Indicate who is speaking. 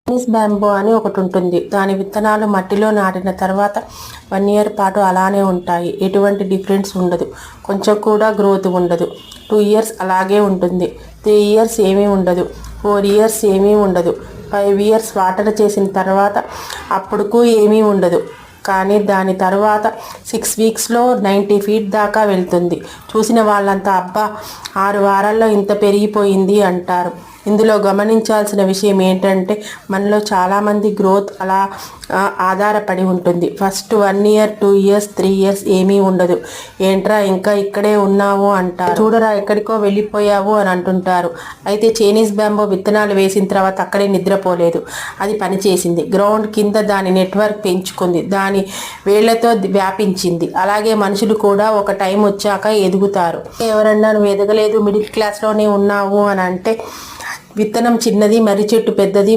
Speaker 1: Chinese bamboo అని ఒకటి ఉంటుంది. దాని విత్తనాలు మట్టిలో నాటిన తర్వాత 1 ఇయర్ పాటు అలానే ఉంటాయి. ఎటువంటి డిఫరెన్స్ ఉండదు. కొంచెం కూడా గ్రోత్ ఉండదు. 2 ఇయర్స్ అలాగే ఉంటుంది. 3 ఇయర్స్ ఏమీ ఉండదు. 4 ఇయర్స్ ఏమీ ఉండదు. 5 ఇయర్స్ వాటర్ చేసిన తర్వాత అప్పుడుకు ఏమీ ఉండదు. కానీ దాని తర్వాత 6 వీక్స్లో 90 ఫీట్ దాకా వెళ్తుంది. చూసిన వాళ్ళంతా అబ్బా 6 వారాల్లో ఇంత పెరిగిపోయింది అంటారు. ఇందులో గమనించాల్సిన విషయం ఏంటంటే మనలో చాలామంది గ్రోత్ అలా ఆధారపడి ఉంటుంది. ఫస్ట్ 1 ఇయర్ 2 ఇయర్స్ 3 ఇయర్స్ ఏమీ ఉండదు. ఏంట్రా ఇంకా ఇక్కడే ఉన్నావు అంటారు. చూడరా ఎక్కడికో వెళ్ళిపోయావు అని అంటుంటారు. అయితే చైనీస్ బ్యాంబో విత్తనాలు వేసిన తర్వాత అక్కడే నిద్రపోలేదు. అది పనిచేసింది. గ్రౌండ్ కింద దాని నెట్వర్క్ పెంచుకుంది. దాని వేళ్లతో వ్యాపించింది. అలాగే మనుషులు కూడా ఒక టైం వచ్చాక ఎదుగుతారు. ఎవరన్నా నువ్వు ఎదగలేదు, మిడిల్ క్లాస్లోనే ఉన్నావు అని అంటే విత్తనం చిన్నది, మర్రి చెట్టు పెద్దది.